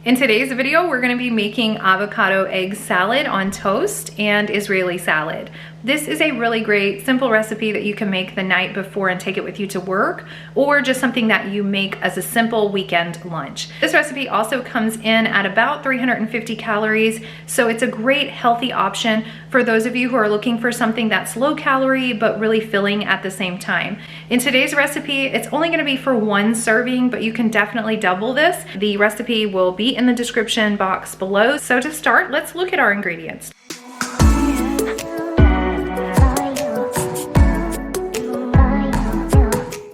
In today's video, we're gonna be making avocado egg salad on toast and Israeli salad. This is a really great, simple recipe that you can make the night before and take it with you to work, or just something that you make as a simple weekend lunch. This recipe also comes in at about 350 calories, so it's a great healthy option for those of you who are looking for something that's low calorie, but really filling at the same time. In today's recipe, it's only gonna be for one serving, but you can definitely double this. The recipe will be in the description box below. So to start, let's look at our ingredients.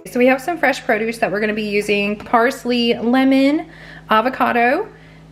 So we have some fresh produce that we're going to be using: parsley, lemon, avocado,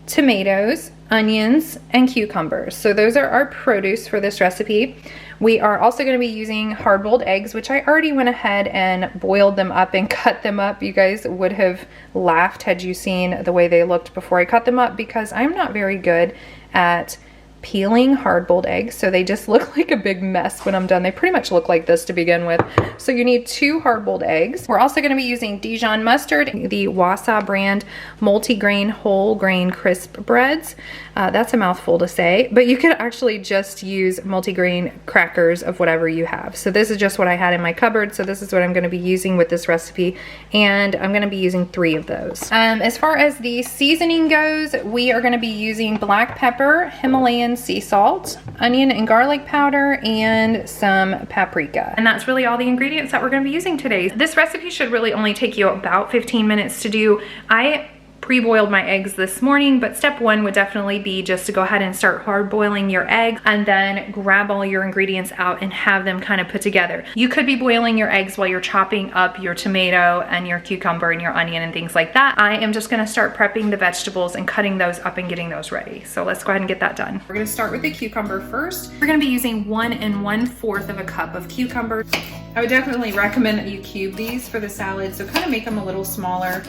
tomatoes, onions, and cucumbers. So those are our produce for this recipe. We are also going to be using hard-boiled eggs, which I already went ahead and boiled them up and cut them up. You guys would have laughed had you seen the way they looked before I cut them up, because I'm not very good at peeling hard-boiled eggs, so they just look like a big mess when I'm done. They pretty much look like this to begin with. So you need 2 hard-boiled eggs. We're also going to be using Dijon mustard, the Wasa brand multi-grain whole grain crisp breads. That's a mouthful to say, but you could actually just use multi-grain crackers of whatever you have. So this is just what I had in my cupboard, so this is what I'm going to be using with this recipe, and I'm going to be using 3 of those. As far as the seasoning goes, we are going to be using black pepper, Himalayan sea salt, onion and garlic powder, and some paprika. And that's really all the ingredients that we're going to be using today. This recipe should really only take you about 15 minutes to do. I pre-boiled my eggs this morning, but step 1 would definitely be just to go ahead and start hard boiling your egg and then grab all your ingredients out and have them kind of put together. You could be boiling your eggs while you're chopping up your tomato and your cucumber and your onion and things like that. I am just gonna start prepping the vegetables and cutting those up and getting those ready. So let's go ahead and get that done. We're gonna start with the cucumber first. We're gonna be using 1 1/4 of a cup of cucumbers. I would definitely recommend that you cube these for the salad, so kind of make them a little smaller.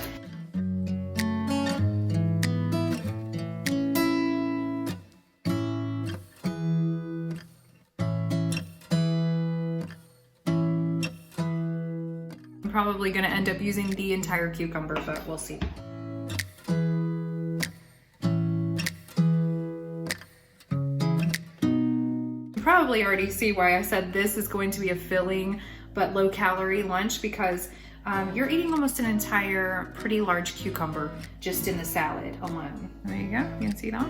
Probably going to end up using the entire cucumber, but we'll see. You probably already see why I said this is going to be a filling but low calorie lunch, because you're eating almost an entire pretty large cucumber just in the salad alone. There you go, you can see that.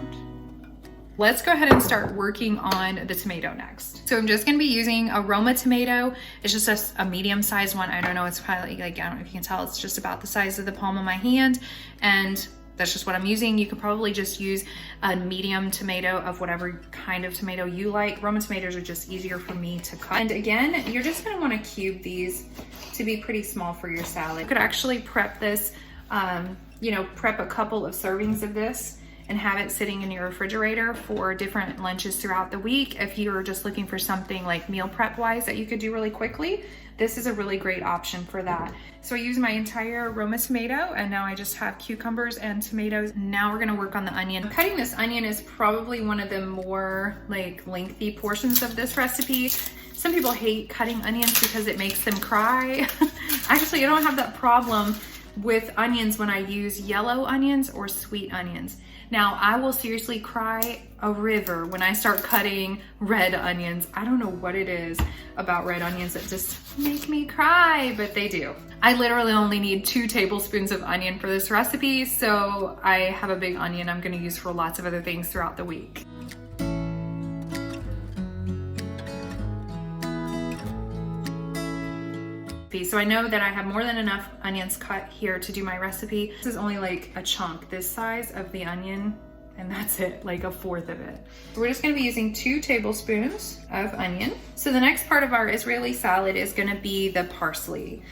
Let's go ahead and start working on the tomato next. So I'm just gonna be using a Roma tomato. It's just a medium-sized one. I don't know, it's probably like, I don't know if you can tell, it's just about the size of the palm of my hand. And that's just what I'm using. You could probably just use a medium tomato of whatever kind of tomato you like. Roma tomatoes are just easier for me to cut. And again, you're just gonna wanna cube these to be pretty small for your salad. You could actually prep this, prep a couple of servings of this and have it sitting in your refrigerator for different lunches throughout the week. If you're just looking for something like meal prep wise that you could do really quickly, this is a really great option for that. So I use my entire Roma tomato, and now I just have cucumbers and tomatoes. Now we're gonna work on the onion. Cutting this onion is probably one of the more lengthy portions of this recipe. Some people hate cutting onions because it makes them cry. Actually, I don't have that problem with onions when I use yellow onions or sweet onions. Now, I will seriously cry a river when I start cutting red onions. I don't know what it is about red onions that just make me cry, but they do. I literally only need 2 tablespoons of onion for this recipe, so I have a big onion I'm gonna use for lots of other things throughout the week. So I know that I have more than enough onions cut here to do my recipe. This is only like a chunk this size of the onion, and that's it, like a 1/4 of it. So we're just gonna be using 2 tablespoons of onion. So the next part of our Israeli salad is gonna be the parsley.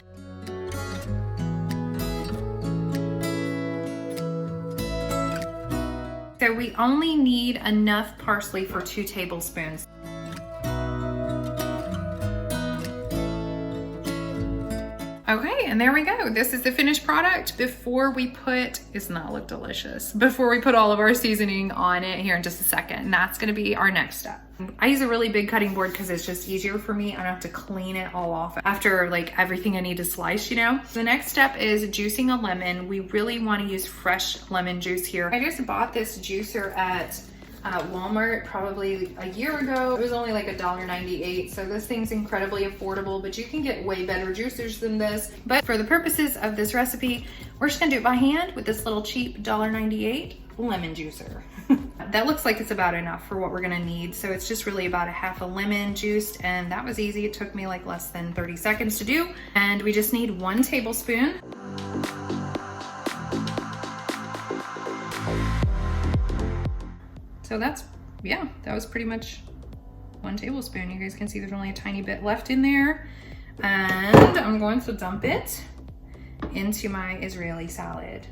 So we only need enough parsley for 2 tablespoons. Okay, and there we go. This is the finished product before we put, doesn't that look delicious? Before we put all of our seasoning on it here in just a second. And that's gonna be our next step. I use a really big cutting board because it's just easier for me. I don't have to clean it all off after like everything I need to slice, you know? So the next step is juicing a lemon. We really want to use fresh lemon juice here. I just bought this juicer at Walmart probably a year ago. It was only like $1.98, so this thing's incredibly affordable, but you can get way better juicers than this. But for the purposes of this recipe, we're just gonna do it by hand with this little cheap $1.98 lemon juicer. That looks like it's about enough for what we're gonna need. So it's just really about a half a lemon juiced, and that was easy. It took me like less than 30 seconds to do. And we just need 1 tablespoon. So that's, yeah, that was pretty much 1 tablespoon. You guys can see there's only a tiny bit left in there. And I'm going to dump it into my Israeli salad.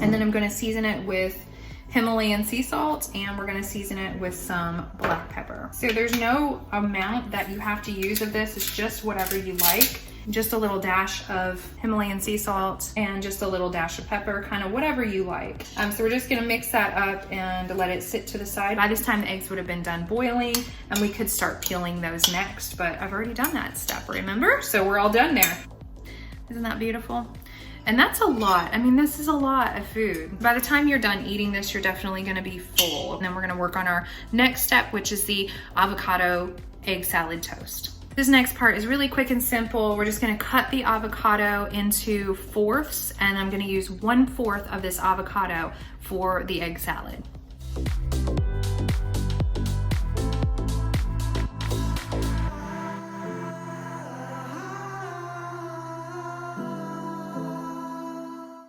And then I'm gonna season it with Himalayan sea salt, and we're gonna season it with some black pepper. So there's no amount that you have to use of this. It's just whatever you like. Just a little dash of Himalayan sea salt and just a little dash of pepper, kind of whatever you like. So we're just gonna mix that up and let it sit to the side. By this time the eggs would have been done boiling and we could start peeling those next, but I've already done that step, remember? So we're all done there. Isn't that beautiful? And that's a lot. I mean, this is a lot of food. By the time you're done eating this, you're definitely gonna be full. And then we're gonna work on our next step, which is the avocado egg salad toast. This next part is really quick and simple. We're just gonna cut the avocado into fourths, and I'm gonna use 1/4 of this avocado for the egg salad.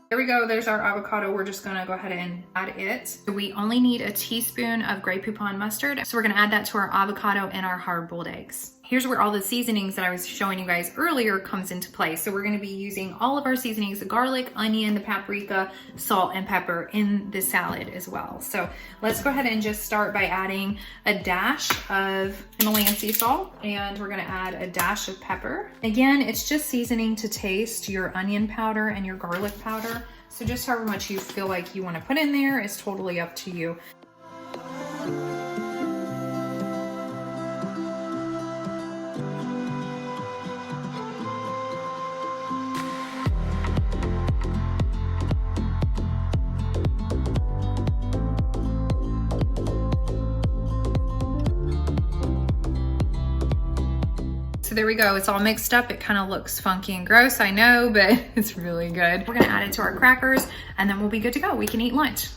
There we go, there's our avocado. We're just gonna go ahead and add it. We only need a teaspoon of Grey Poupon mustard. So we're gonna add that to our avocado and our hard-boiled eggs. Here's where all the seasonings that I was showing you guys earlier comes into play. So we're gonna be using all of our seasonings, the garlic, onion, the paprika, salt, and pepper in the salad as well. So let's go ahead and just start by adding a dash of Himalayan sea salt, and we're gonna add a dash of pepper. Again, it's just seasoning to taste. Your onion powder and your garlic powder. So just however much you feel like you wanna put in there is totally up to you. So there we go, it's all mixed up. It kind of looks funky and gross, I know, but it's really good. We're gonna add it to our crackers and then we'll be good to go. We can eat lunch.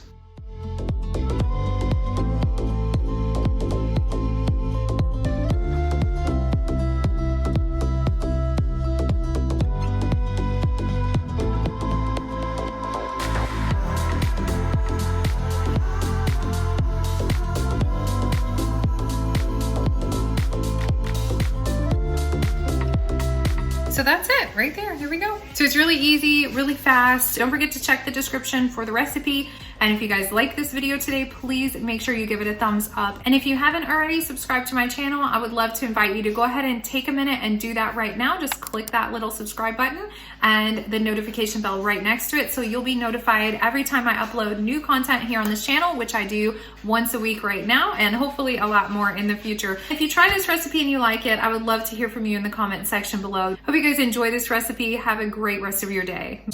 So that's it right there. Here we go. So it's really easy, really fast. Don't forget to check the description for the recipe. And if you guys like this video today, please make sure you give it a thumbs up. And if you haven't already subscribed to my channel, I would love to invite you to go ahead and take a minute and do that right now. Just click that little subscribe button and the notification bell right next to it, so you'll be notified every time I upload new content here on this channel, which I do once a week right now, and hopefully a lot more in the future. If you try this recipe and you like it, I would love to hear from you in the comment section below. Hope you guys enjoy this recipe. Have a great rest of your day.